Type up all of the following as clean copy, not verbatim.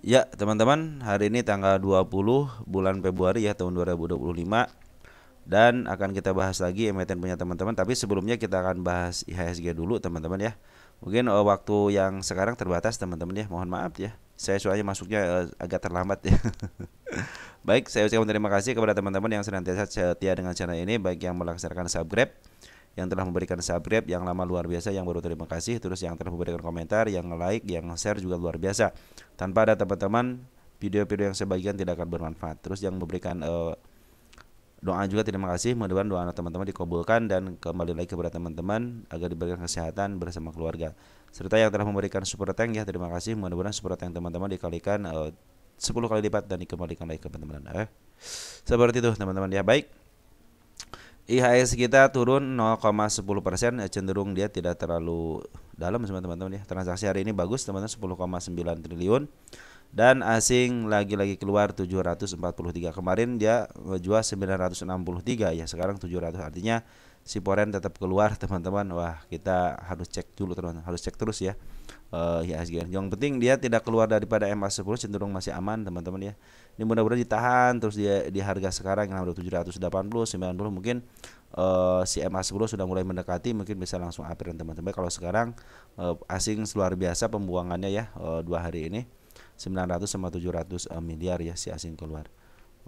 Ya, teman-teman, hari ini tanggal 20 bulan Februari ya tahun 2025 dan akan kita bahas lagi emiten punya teman-teman, tapi sebelumnya kita akan bahas IHSG dulu teman-teman ya. Mungkin waktu yang sekarang terbatas teman-teman ya. Mohon maaf ya. Saya soalnya masuknya agak terlambat ya. Baik, saya ucapkan terima kasih kepada teman-teman yang senantiasa setia dengan channel ini, baik yang melaksanakan subscribe, yang telah memberikan subscribe, yang lama luar biasa, yang baru terima kasih, terus yang telah memberikan komentar, yang like, yang share juga luar biasa. Tanpa ada teman-teman, video-video yang saya bagikan tidak akan bermanfaat. Terus yang memberikan doa juga terima kasih, mudah-mudahan doa teman-teman dikabulkan dan kembali lagi kepada teman-teman agar diberikan kesehatan bersama keluarga. Serta yang telah memberikan super tank ya, terima kasih, mudah-mudahan super tank teman-teman dikalikan 10 kali lipat dan dikembalikan lagi ke teman-teman. Seperti itu teman-teman ya. Baik, IHS kita turun 0,10%, cenderung dia tidak terlalu dalam teman-teman ya. Transaksi hari ini bagus teman-teman, 10,9 triliun. Dan asing lagi-lagi keluar 743. Kemarin dia ngejual 963 ya, sekarang 700. Artinya si Poren tetap keluar teman-teman. Wah, kita harus cek dulu teman-teman, harus cek terus ya. IHSG. Yang penting dia tidak keluar daripada MA10, cenderung masih aman teman-teman ya. Ini mudah-mudahan ditahan terus dia di harga sekarang yang udah 780, 90 mungkin si MA10 sudah mulai mendekati, mungkin bisa langsung uptrend teman-teman. Kalau sekarang asing luar biasa pembuangannya ya, 2 hari ini 900 sama 700 miliar ya si asing keluar.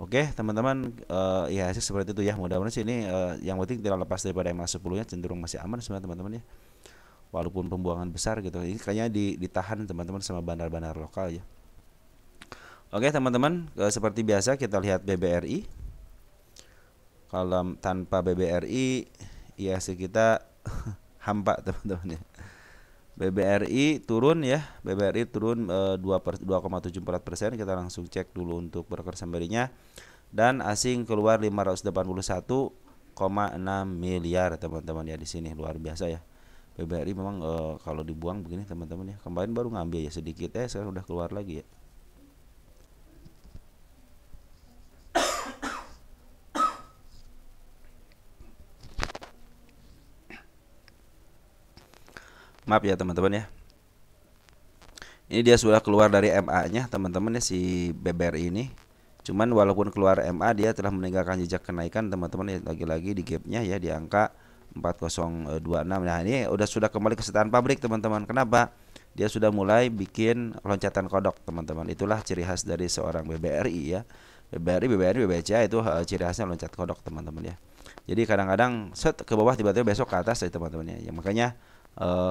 Oke teman-teman, IHSG seperti itu ya. Mudah-mudahan sih ini yang penting tidak lepas daripada MA10 nya, cenderung masih aman sebenarnya teman-teman ya. Walaupun pembuangan besar gitu, ini kayaknya ditahan teman-teman sama bandar-bandar lokal ya. Oke teman-teman, seperti biasa kita lihat BBRI. Kalau tanpa BBRI IHSG kita hampa teman-teman ya. BBRI turun ya, BBRI turun 2,74%. Kita langsung cek dulu untuk broker sambarinya. Dan asing keluar 581,6 miliar teman-teman ya, di sini luar biasa ya. BBRI memang kalau dibuang begini teman-teman ya. Kemarin baru ngambil ya sedikit sekarang udah keluar lagi ya. Maaf ya teman-teman ya. Ini dia sudah keluar dari MA-nya teman-teman ya, si BBRI ini. Cuman walaupun keluar MA dia telah meninggalkan jejak kenaikan teman-teman ya, lagi-lagi di gap-nya ya di angka 4026. Nah, ini sudah kembali ke setaan pabrik teman-teman. Kenapa? Dia sudah mulai bikin loncatan kodok teman-teman. Itulah ciri khas dari seorang BBRI ya. BBRI, BBCA itu ciri khasnya loncat kodok teman-teman ya. Jadi kadang-kadang set ke bawah tiba-tiba besok ke atas ya teman-teman ya. Makanya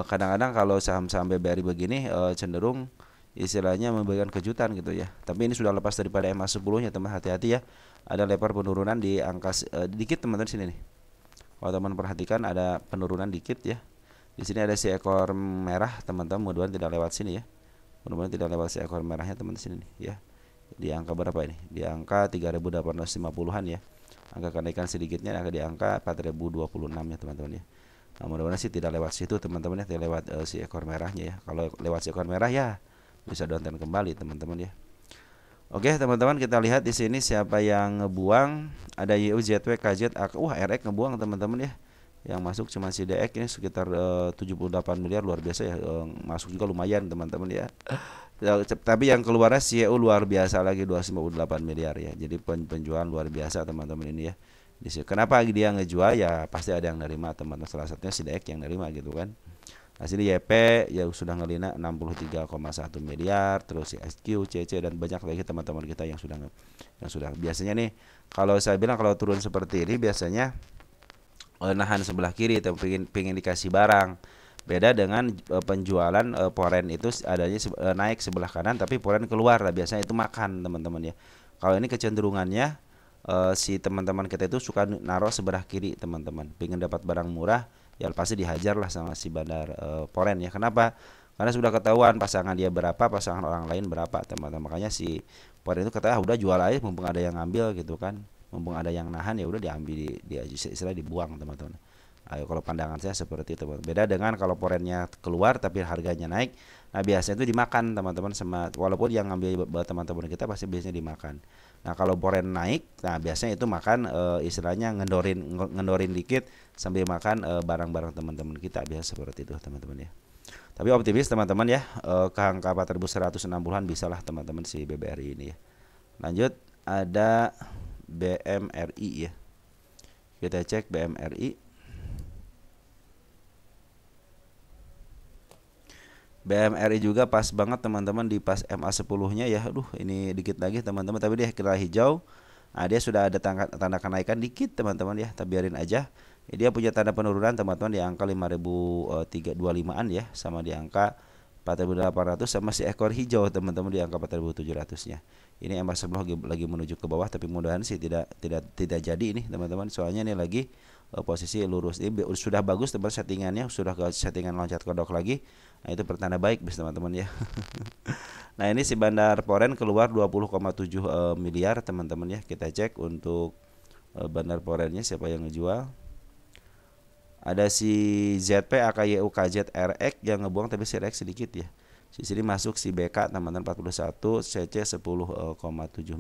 kadang-kadang kalau saham-saham BBRI begini cenderung istilahnya memberikan kejutan gitu ya. Tapi ini sudah lepas daripada MA10 nya teman, hati-hati ya. Ada lebar penurunan di angka dikit teman-teman sini nih. Kalau teman perhatikan ada penurunan dikit ya. Di sini ada si ekor merah teman-teman, mudah-mudahan tidak lewat sini ya. Mudah-mudahan tidak lewat si ekor merahnya teman di sini nih ya. Di angka berapa ini? Di angka 3.850-an ya. Angka kenaikan sedikitnya ada di angka 4.026 ya teman-teman ya. Nah, mudah-mudahan sih tidak lewat situ teman-teman ya, tidak lewat si ekor merahnya ya. Kalau lewat si ekor merah ya bisa downtrend kembali teman-teman ya. Oke teman-teman, kita lihat di sini siapa yang ngebuang. Ada YUZW, KZ, wah RX ngebuang teman-teman ya. Yang masuk cuma si DX ini sekitar 78 miliar, luar biasa ya. Masuk juga lumayan teman-teman ya. Tapi yang keluarnya CEU luar biasa lagi, 258 miliar ya. Jadi penjualan luar biasa teman-teman ini ya. Kenapa dia ngejual ya, pasti ada yang nerima teman-teman. Salah satunya si DX yang nerima gitu kan. Hasil YP ya sudah ngelina 63,1 miliar, terus si SQ, CC dan banyak lagi teman-teman kita yang sudah biasanya nih kalau saya bilang kalau turun seperti ini biasanya nahan sebelah kiri, pengen dikasih barang. Beda dengan penjualan poren itu adanya naik sebelah kanan tapi poren keluar lah, biasanya itu makan teman-teman ya. Kalau ini kecenderungannya si teman-teman kita itu suka naruh sebelah kiri teman-teman, pengen dapat barang murah ya pasti dihajar lah sama si bandar poren ya. Kenapa? Karena sudah ketahuan pasangan dia berapa, pasangan orang lain berapa teman-teman. Makanya si poren itu kata udah jual aja mumpung ada yang ngambil gitu kan, mumpung ada yang nahan ya udah diambil, istilah dibuang teman-teman. Ayo, kalau pandangan saya seperti itu. Beda dengan kalau porennya keluar tapi harganya naik, nah biasanya itu dimakan teman-teman sama, walaupun yang ngambil teman-teman kita pasti biasanya dimakan. Nah kalau poren naik, nah biasanya itu makan istilahnya ngendorin dikit sambil makan barang-barang teman-teman kita, biasa seperti itu teman-teman ya. Tapi optimis teman-teman ya, ke angka 4160-an bisalah teman-teman si BBRI ini ya. Lanjut ada BMRI ya. Kita cek BMRI. BMRI juga pas banget teman-teman di pas MA10-nya ya. Aduh, ini dikit lagi teman-teman, tapi dia kira hijau. Nah, dia sudah ada tanda kenaikan dikit teman-teman ya, tapi biarin aja. Dia punya tanda penurunan teman-teman di angka 5.325-an ya, sama di angka 4.800, sama si ekor hijau teman-teman di angka 4.700-nya. Ini MA10 lagi menuju ke bawah, tapi mudahan sih tidak jadi ini teman-teman. Soalnya ini lagi posisi lurus. Ini sudah bagus teman settingannya, sudah ke settingan loncat kodok lagi. Nah, itu pertanda baik bis teman-teman ya. Nah, ini si Bandar Poren keluar 20,7 miliar teman-teman ya. Kita cek untuk Bandar Porennya siapa yang ngejual. Ada si ZP AKYU KZ RX yang ngebuang, tapi si RX sedikit ya. Di sini masuk si BK teman-teman 41, CC 10,7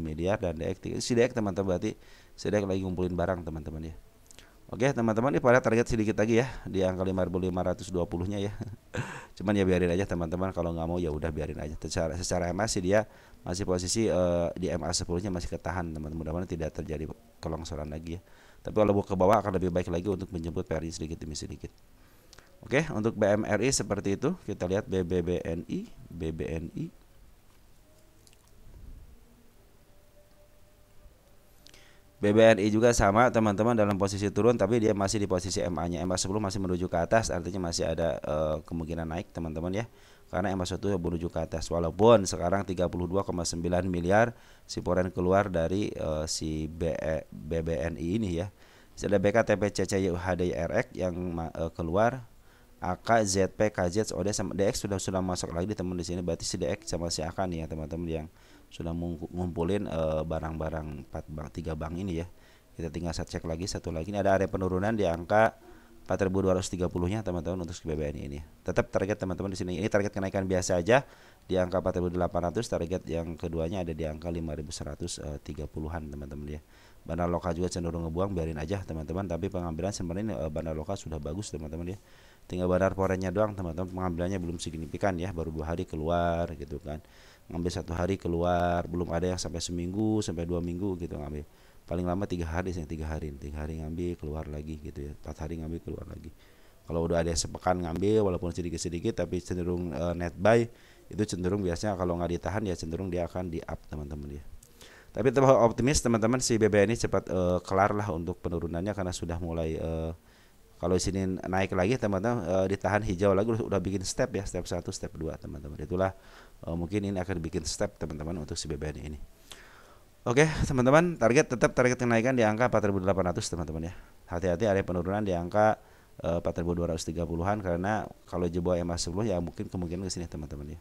miliar dan DX si DX teman-teman, berarti si DX lagi ngumpulin barang teman-teman ya. Oke teman-teman, ini pada target sedikit lagi ya di angka 5.520-nya ya. Cuman ya biarin aja teman-teman, kalau nggak mau ya udah biarin aja. Secara MA sih dia masih posisi di MA10-nya masih ketahan teman-teman. Mudah-mudahan tidak terjadi kelongsoran lagi ya. Tapi kalau ke bawah akan lebih baik lagi untuk menjemput PRI sedikit demi sedikit. Oke, untuk BMRI seperti itu. Kita lihat BBNI. BBNI juga sama teman-teman dalam posisi turun, tapi dia masih di posisi MA-nya. MA10 masih menuju ke atas, artinya masih ada kemungkinan naik teman-teman ya. Karena MA1 menuju ke atas. Walaupun sekarang 32,9 miliar si Poren keluar dari si BBNI ini ya. Ada BKTP CCY HDRX yang keluar. AK, ZP, KZ, OD sama DX sudah masuk lagi teman di sini. Berarti si DX sama si AK nih ya teman-teman yang sudah ngumpulin barang-barang 3 bank ini ya. Kita tinggal cek lagi satu lagi. Ini ada area penurunan di angka 4.230-nya teman-teman untuk BBNI ini. Tetap target teman-teman di sini. Ini target kenaikan biasa aja di angka 4.800. Target yang keduanya ada di angka 5.130-an teman-teman ya. Bandar lokal juga cenderung ngebuang, biarin aja teman-teman. Tapi pengambilan sebenarnya bandar lokal sudah bagus teman-teman ya. Tinggal Bandar Porennya doang teman-teman, pengambilannya belum signifikan ya, baru 2 hari keluar gitu kan. Ngambil 1 hari keluar, belum ada yang sampai seminggu sampai 2 minggu gitu ngambil. Paling lama 3 hari, 3 hari ngambil keluar lagi gitu ya, 4 hari ngambil keluar lagi. Kalau udah ada sepekan ngambil walaupun sedikit-sedikit tapi cenderung net buy, itu cenderung biasanya kalau nggak ditahan ya cenderung dia akan di up teman-teman ya. Tapi tetap optimis teman-teman, si BBNI cepat kelar lah untuk penurunannya karena sudah mulai kalau sini naik lagi teman-teman, ditahan hijau lagi udah bikin step ya, step 1, step 2 teman-teman. Itulah mungkin ini akan bikin step teman-teman untuk si BBNI ini. Oke teman-teman, tetap target kenaikan di angka 4.800 teman-teman ya. Hati-hati ada penurunan di angka 4.230-an karena kalau jebol MA10 ya mungkin kemungkinan ke sini teman-teman ya.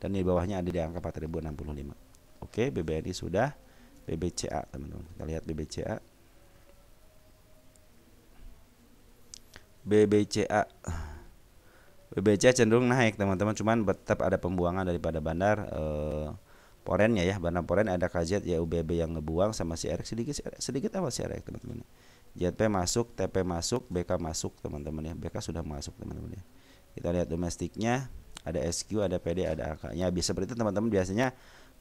Dan di bawahnya ada di angka 4.065. Oke, BBNI sudah. BBCA teman-teman. Kita lihat BBCA. BBCA cenderung naik teman-teman, cuman tetap ada pembuangan daripada Bandar Porennya ya. Bandar Poren ada KZ ya UBB yang ngebuang sama si RX sedikit apa si RX teman-teman. JP masuk, TP masuk, BK masuk teman-teman ya. BK sudah masuk teman-teman ya. Kita lihat domestiknya, ada SQ, ada PD, ada AK-nya. Bisa seperti itu teman-teman. Biasanya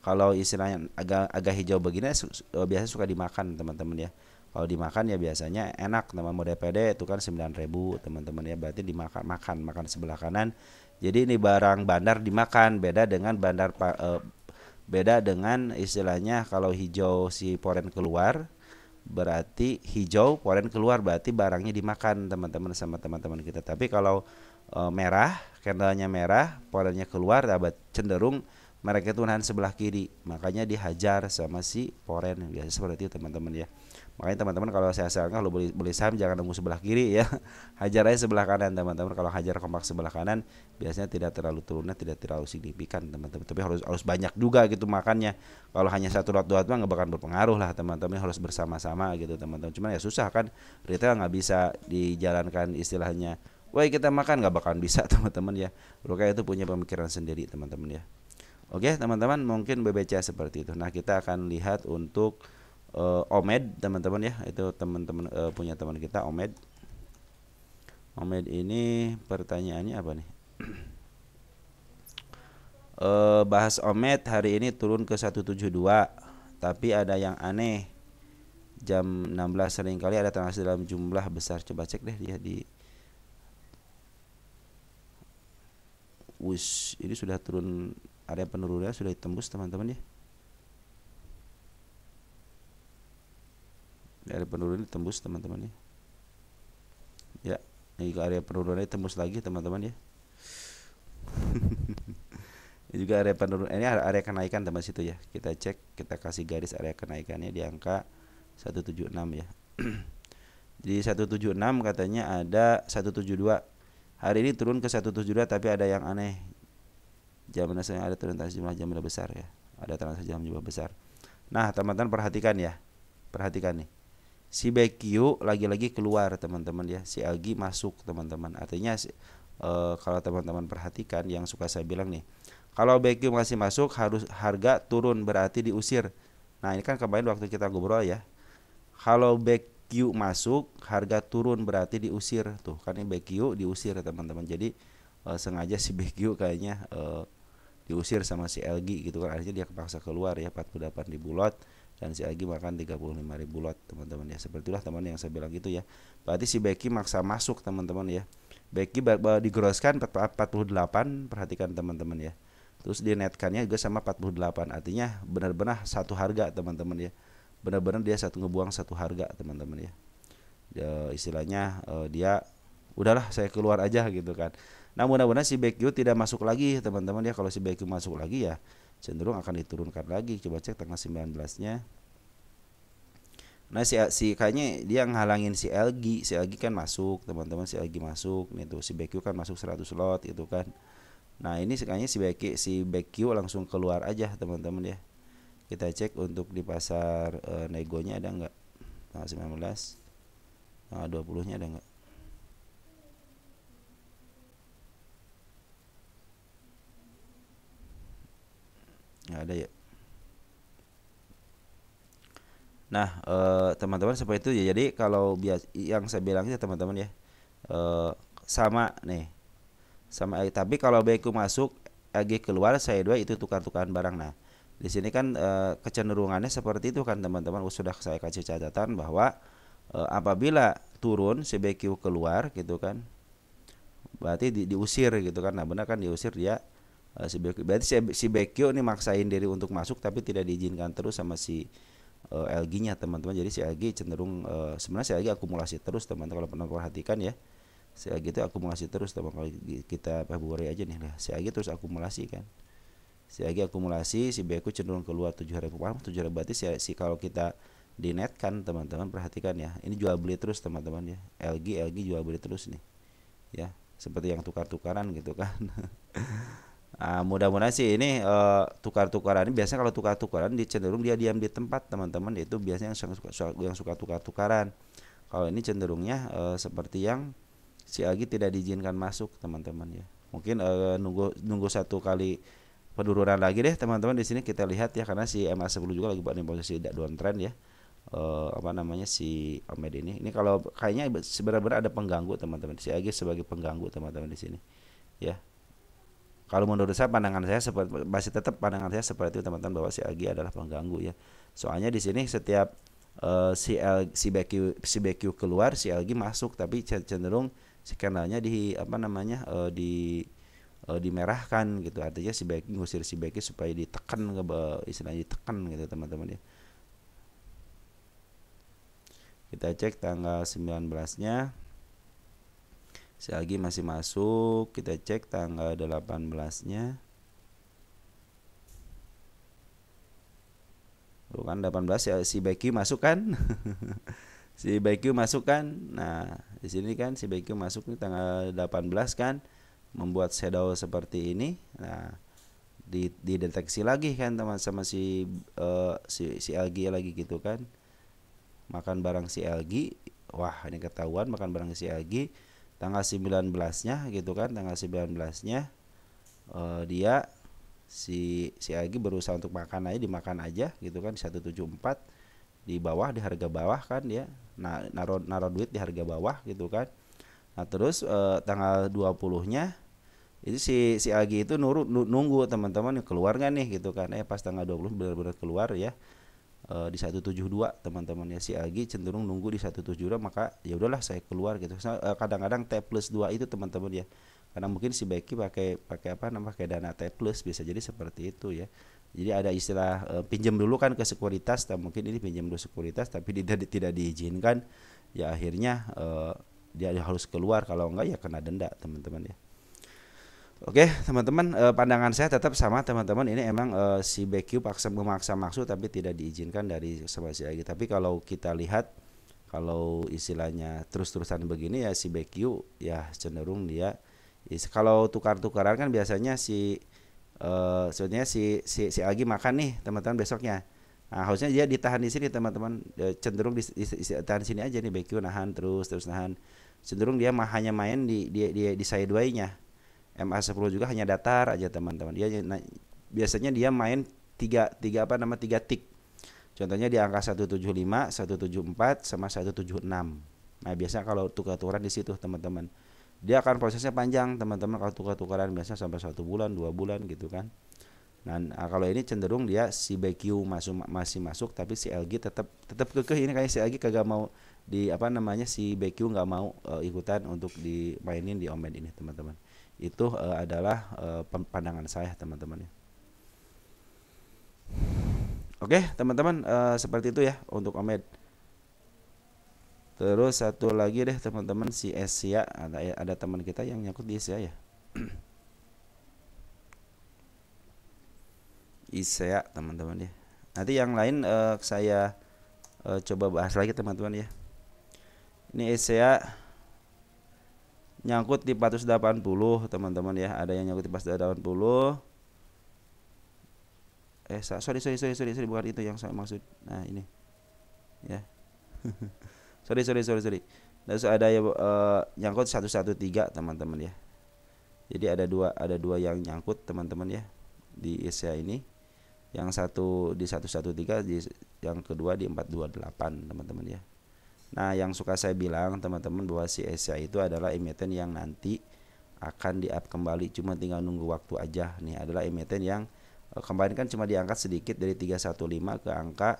kalau istilahnya agak hijau begini biasanya suka dimakan teman-teman ya. Kalau dimakan ya biasanya enak teman, mode PD itu kan 9.000 teman-teman ya, berarti makan sebelah kanan. Jadi ini barang bandar dimakan, beda dengan istilahnya kalau hijau si Poren keluar berarti hijau Poren keluar berarti barangnya dimakan teman-teman sama teman-teman kita. Tapi kalau merah, candlenya merah, Porennya keluar, cenderung mereka itu nahan sebelah kiri, makanya dihajar sama si Poren. Biasa seperti itu teman-teman ya. Makanya teman-teman kalau saya sarankan kalau beli saham jangan nunggu sebelah kiri ya. Hajar aja sebelah kanan teman-teman. Kalau hajar kompak sebelah kanan biasanya tidak terlalu turunnya tidak terlalu signifikan teman-teman. Tapi harus banyak juga gitu makannya. Kalau hanya satu lot dua mah nggak bakal berpengaruh lah teman-teman, harus bersama-sama gitu teman-teman. Cuman ya susah kan, retail nggak bisa dijalankan istilahnya. Wah kita makan nggak bakal bisa teman-teman ya. Rukai itu punya pemikiran sendiri teman-teman ya. Oke teman-teman, mungkin BBCA seperti itu. Nah kita akan lihat untuk Omed teman-teman ya. Itu teman-teman punya teman kita Omed. Omed ini pertanyaannya apa nih? Bahas Omet hari ini turun ke 172, tapi ada yang aneh. Jam 16 seringkali ada transaksi dalam jumlah besar. Coba cek deh dia di ini sudah turun, area penurunan sudah ditembus teman-teman ya. Area penurunan ditembus teman-teman ya. Ya, ini area penurunan ditembus lagi teman-teman ya. Ini juga area penurunan, ini area kenaikan teman situ ya. Kita cek, kita kasih garis area kenaikannya di angka 176 ya. Di 176 katanya ada 172. Hari ini turun ke 172 tapi ada yang aneh. Jam nasanya ada turun jumlah jam besar ya. Ada transaksi jam jumlah besar. Nah, teman-teman perhatikan ya. Perhatikan nih. Si BQ lagi-lagi keluar teman-teman ya. Si LG masuk teman-teman. Artinya kalau teman-teman perhatikan yang suka saya bilang nih. Kalau BQ masih masuk harus harga turun berarti diusir. Nah, ini kan kemarin waktu kita ngobrol ya. Kalau BQ masuk harga turun berarti diusir. Tuh, kan ini BQ diusir teman-teman. Jadi sengaja si BQ kayaknya diusir sama si LG gitu kan. Akhirnya dia kepaksa keluar ya 48.000 lot dan si LG makan 35.000 lot teman-teman ya. Seperti itulah teman yang saya bilang gitu ya. Berarti si BQ maksa masuk teman-teman ya. BQ digroskan 48, perhatikan teman-teman ya. Terus di netkannya juga sama 48. Artinya benar-benar satu harga teman-teman ya. Benar-benar dia ngebuang satu harga teman-teman ya. Istilahnya dia udahlah saya keluar aja gitu kan. Nah, mudah-mudahan si BQ tidak masuk lagi teman-teman ya. Kalau si BQ masuk lagi ya cenderung akan diturunkan lagi. Coba cek tanggal 19-nya. Nah, si kayaknya dia ngalangin si LG. Si LG kan masuk teman-teman, si LG masuk. Nih tuh si BQ kan masuk 100 lot itu kan. Nah, ini kayaknya si BQ langsung keluar aja teman-teman ya. Kita cek untuk di pasar negonya ada enggak? Tanggal 19, tanggal 20-nya ada enggak? Nggak ada ya. Nah, teman-teman seperti itu ya. Jadi kalau yang saya bilang itu teman-teman ya, sama nih, sama. Tapi kalau BQ masuk, AG keluar, saya dua itu tukar-tukaran barang. Nah, di sini kan kecenderungannya seperti itu kan teman-teman. Sudah saya kasih catatan bahwa apabila turun si BQ keluar gitu kan, berarti diusir gitu kan. Nah, benar kan diusir dia si BQ. Berarti si BQ ini maksain diri untuk masuk tapi tidak diizinkan terus sama si LG-nya teman-teman. Jadi si LG cenderung sebenarnya si LG akumulasi terus teman-teman kalau pernah perhatikan ya. Si LG itu akumulasi terus teman. Kalau kita Februari aja nih lah, si LG terus akumulasi kan. Si LG akumulasi, si BQ cenderung keluar 7.000 berarti si kalau kita di net kan teman-teman perhatikan ya. Ini jual beli terus teman-teman ya. LG jual beli terus nih. Ya, seperti yang tukar-tukaran gitu kan. Nah, mudah-mudahan sih ini tukar-tukaran. Biasanya kalau tukar-tukaran cenderung dia diam di tempat teman-teman. Itu biasanya yang suka tukar-tukaran. Kalau ini cenderungnya seperti yang si Agi tidak diizinkan masuk teman-teman ya. Mungkin nunggu satu kali penurunan lagi deh teman-teman. Di sini kita lihat ya, karena si MA10 juga lagi pada posisi downtrend ya. Apa namanya si Omed ini kalau kayaknya sebenarnya ada pengganggu teman-teman. Si Agi sebagai pengganggu teman-teman di sini ya. Kalau menurut saya masih tetap pandangan saya seperti itu teman-teman, bahwa si Agi adalah pengganggu ya. Soalnya di sini setiap si BQ keluar, si Agi masuk, tapi cenderung si kanalnya di apa namanya dimerahkan gitu. Artinya si BQ ngusir si BQ supaya ditekan, istilahnya ditekan gitu teman-teman ya. Kita cek tanggal 19-nya. Si Agi masih masuk. Kita cek tanggal 18-nya. Kan 18 ya, si BQ masuk kan? Si BQ masuk kan? Nah, di sini kan si BQ masuk nih tanggal 18 kan, membuat shadow seperti ini. Nah, dideteksi lagi kan teman sama si LG lagi gitu kan. Makan barang si LG. Wah, ini ketahuan makan barang si LG. Tanggal 19-nya gitu kan, tanggal 19-nya dia si LG berusaha untuk makan aja, dimakan aja gitu kan, 174 di bawah, di harga bawah kan dia. Nah, naruh duit di harga bawah gitu kan. Nah, terus tanggal 20-nya Itu si Agi itu nunggu teman-teman keluar nggak nih gitu kan. Pas tanggal 20 benar-benar keluar ya, di 172 teman-teman ya, si Agi cenderung nunggu di 172, maka ya udahlah saya keluar gitu. Kadang-kadang T+2 itu teman-teman ya, karena mungkin si Becky pakai pakai apa namanya, pakai dana T plus, bisa jadi seperti itu ya. Jadi ada istilah pinjam dulu kan ke sekuritas, dan mungkin ini pinjam dulu sekuritas tapi tidak diizinkan ya, akhirnya dia harus keluar, kalau enggak ya kena denda teman-teman ya. Oke teman-teman, pandangan saya tetap sama teman-teman, ini emang si BQ memaksa masuk tapi tidak diizinkan dari sama si Agi. Tapi kalau kita lihat, kalau istilahnya terus-terusan begini ya, si BQ ya cenderung dia kalau tukar-tukaran kan biasanya sebenarnya si Agi makan nih teman-teman besoknya. Nah, harusnya dia ditahan di sini teman-teman, cenderung ditahan di sini aja nih, BQ nahan terus nahan, cenderung dia hanya main di sideway-nya. MA10 juga hanya datar aja teman-teman. Biasanya dia main tiga tick. Contohnya di angka 175, 174 sama 176. Nah, biasanya kalau tukar-tukaran di situ teman-teman. Dia akan prosesnya panjang teman-teman, kalau tukar-tukaran biasanya sampai 1 bulan, 2 bulan gitu kan. Nah, kalau ini cenderung dia si BQ masih masuk, tapi si LG tetap kekeh ini, kayak si LG kagak mau di apa namanya, si BQ nggak mau ikutan untuk dimainin di omen ini teman-teman. Itu adalah pandangan saya teman-teman ya. Oke teman-teman, seperti itu ya untuk omen. Terus satu lagi deh teman-teman, si Asia, ada teman kita yang nyangkut di Asia ya. Isea teman-teman ya. Nanti yang lain saya coba bahas lagi teman-teman ya. Ini Isea nyangkut di 480 teman-teman ya, ada yang nyangkut di 480. Sorry, bukan itu yang saya maksud. Nah ini ya. sorry. Terus ada yang nyangkut 113 teman-teman ya. Jadi ada dua yang nyangkut teman-teman ya di Isea ini. Yang satu di 113, yang kedua di 428 teman-teman ya. Nah, yang suka saya bilang teman-teman bahwa si Asia itu adalah emiten yang nanti akan di-up kembali, cuma tinggal nunggu waktu aja. Nih adalah emiten yang kemarin kan cuma diangkat sedikit dari 315 ke angka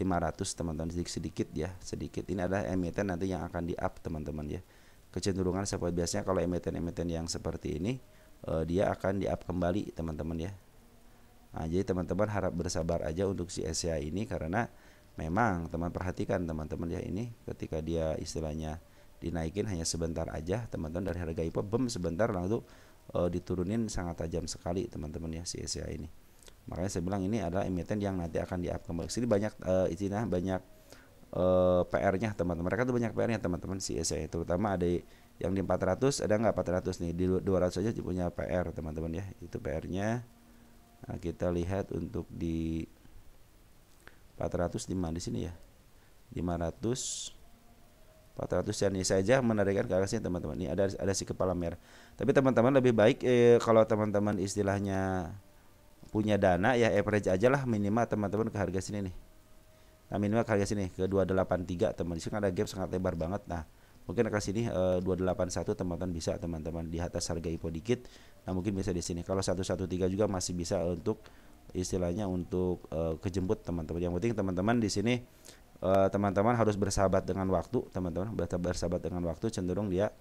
500 teman-teman, sedikit ya, sedikit. Ini adalah emiten nanti yang akan di-up teman-teman ya. Kecenderungan seperti biasanya kalau emiten-emiten yang seperti ini dia akan di-up kembali teman-teman ya. Nah, jadi teman-teman harap bersabar aja untuk si Asia ini, karena memang teman perhatikan teman-teman ya, ini ketika dia istilahnya dinaikin hanya sebentar aja teman-teman, dari harga IPO sebentar langsung diturunin sangat tajam sekali teman-teman ya si Asia ini. Makanya saya bilang ini adalah emiten yang nanti akan di-up kembali. Sini banyak banyak PR-nya teman-teman. Mereka tuh banyak PR-nya teman-teman si Asia, terutama ada yang di 400, ada nggak 400 nih, di 200 aja punya PR teman-teman ya. Itu PR-nya. Nah, kita lihat untuk di 400 di mana di sini ya, 500 400 ini saja menarikkan ke arah sini teman-teman. Ini ada si kepala merah. Tapi teman-teman lebih baik kalau teman-teman istilahnya punya dana ya, average aja lah minimal teman-teman ke harga sini nih. Nah, minimal ke harga sini ke 283 teman. Di sini ada gap sangat lebar banget. Nah, mungkin ke sini 281 teman-teman bisa teman-teman di atas harga IPO dikit. Nah, mungkin bisa di sini. Kalau 113 juga masih bisa untuk istilahnya untuk kejemput teman-teman. Yang penting teman-teman di sini teman-teman harus bersahabat dengan waktu teman-teman. Bersahabat dengan waktu, cenderung dia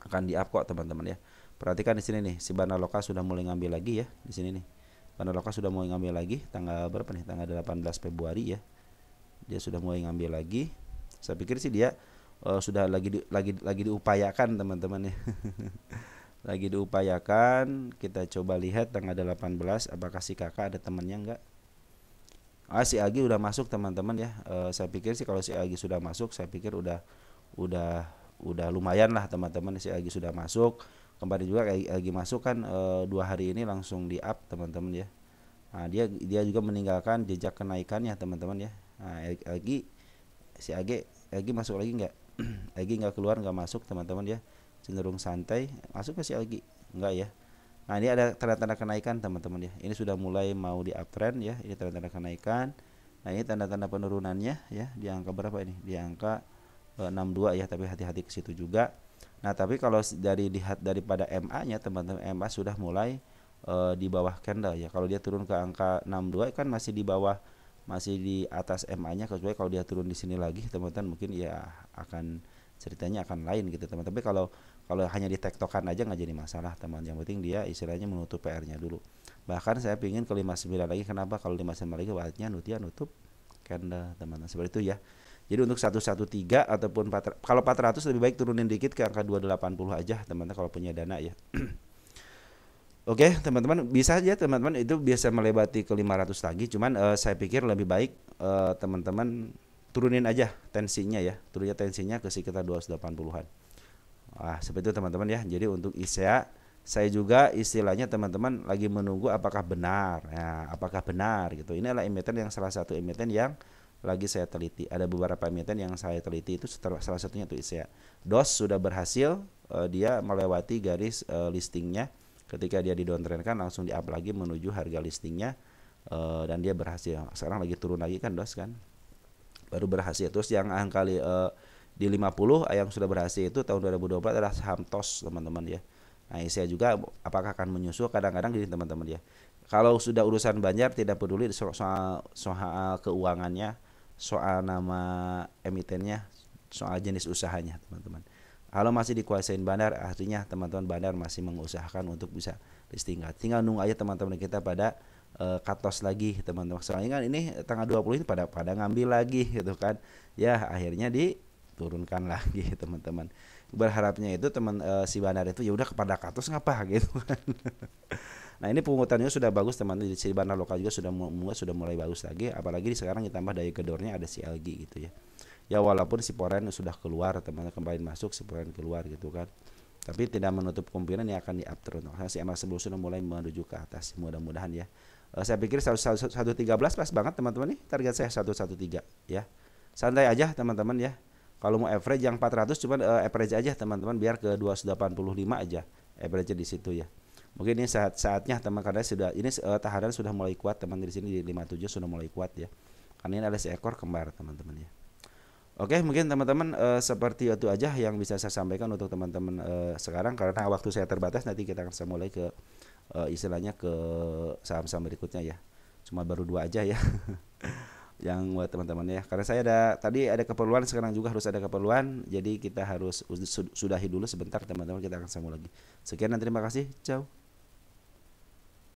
akan di-up kok teman-teman ya. Perhatikan di sini nih, si Banaloka sudah mulai ngambil lagi ya di sini nih. Banaloka sudah mulai ngambil lagi tanggal berapa nih? Tanggal 18 Februari ya. Dia sudah mulai ngambil lagi. Saya pikir sih dia sudah lagi diupayakan teman-teman ya. Lagi diupayakan. Kita coba lihat tanggal 18 apakah si kakak ada temannya enggak. Si Agi udah masuk teman-teman ya. Saya pikir sih kalau si Agi sudah masuk, saya pikir udah lumayan lah teman-teman, si Agi sudah masuk. Kemarin juga Agi masuk kan 2 hari ini langsung di up teman-teman ya. Nah, dia juga meninggalkan jejak kenaikannya teman-teman ya. Nah, si Agi masuk lagi enggak? Agi enggak keluar, enggak masuk teman-teman ya. Cenderung santai. Masuk ke si Agi? Enggak ya. Nah, ini ada tanda-tanda kenaikan teman-teman ya. Ini sudah mulai mau di uptrend ya. Ini tanda-tanda kenaikan. Nah, ini tanda-tanda penurunannya ya. Di angka berapa ini? Di angka 62 ya, tapi hati-hati ke situ juga. Nah, tapi kalau dari lihat daripada MA-nya teman-teman, MA sudah mulai di bawah candle ya. Kalau dia turun ke angka 62 kan masih di bawah, masih di atas MA-nya, kecuali kalau dia turun di sini lagi teman-teman mungkin ya akan ceritanya akan lain gitu teman. Tapi kalau kalau hanya di tektokan aja nggak jadi masalah teman. Yang penting dia istilahnya menutup PR-nya dulu. Bahkan saya pingin ke 59 lagi. Kenapa? Kalau 59 lagi waktunya nutup candle teman-teman. Seperti itu ya. Jadi untuk 113 ataupun kalau 400 lebih baik turunin dikit ke angka 280 aja teman-teman kalau punya dana ya. Oke, teman-teman bisa aja teman-teman itu biasa melewati ke 500 lagi, cuman saya pikir lebih baik teman-teman turunin aja tensinya ya. Turunnya tensinya ke sekitar 280-an. Wah, seperti itu teman-teman ya. Jadi untuk ISEA saya juga istilahnya teman-teman lagi menunggu apakah benar. Nah, apakah benar gitu. Ini adalah emiten yang salah satu emiten yang lagi saya teliti. Ada beberapa emiten yang saya teliti itu salah satunya itu ISEA. DOS sudah berhasil dia melewati garis listingnya. Ketika dia di downtrend kan langsung di up lagi menuju harga listingnya dan dia berhasil. Sekarang lagi turun lagi kan DOS kan. Baru berhasil. Terus yang angka di 50 yang sudah berhasil itu tahun 2024 adalah saham TOS teman-teman ya. Nah, saya juga apakah akan menyusul kadang-kadang gini teman-teman ya. Kalau sudah urusan Banjar tidak peduli soal keuangannya, soal nama emitennya, soal jenis usahanya teman-teman. Kalau masih dikuasain bandar, artinya teman-teman bandar masih mengusahakan untuk bisa listing. Tinggal nunggu aja teman-teman kita pada cut loss lagi teman-teman. Soalnya kan ini tanggal 20 ini pada ngambil lagi gitu kan. Ya akhirnya diturunkan lagi teman-teman. Berharapnya itu teman si bandar itu ya udah kepada cut loss ngapa gitu kan. Nah ini pungutannya sudah bagus teman-teman. Di si bandar lokal juga sudah mulai bagus lagi. Apalagi sekarang ditambah daya gedornya ada si LG gitu ya. Ya walaupun si Poren sudah keluar teman-teman, kembali masuk si Poren keluar gitu kan, tapi tidak menutup kemungkinan yang akan di up terus. Si MA sebelum sudah mulai menuju ke atas, mudah-mudahan ya. Saya pikir 113 pas banget teman-teman nih, target saya 113 ya. Santai aja teman-teman ya. Kalau mau average yang 400 cuman average aja teman-teman, biar ke 285 aja average di situ ya. Mungkin ini saatnya teman, karena sudah ini tahanan sudah mulai kuat teman, di sini di 57 sudah mulai kuat ya. Karena ini ada seekor kembar teman-teman ya. Oke, mungkin teman-teman seperti itu aja yang bisa saya sampaikan untuk teman-teman sekarang, karena waktu saya terbatas. Nanti kita akan mulai ke istilahnya ke saham-saham berikutnya ya. Cuma baru 2 aja ya yang buat teman-teman ya. Karena saya tadi ada keperluan, sekarang juga harus ada keperluan. Jadi kita harus sudahi dulu sebentar teman-teman, kita akan sambung lagi. Sekian dan terima kasih. Ciao.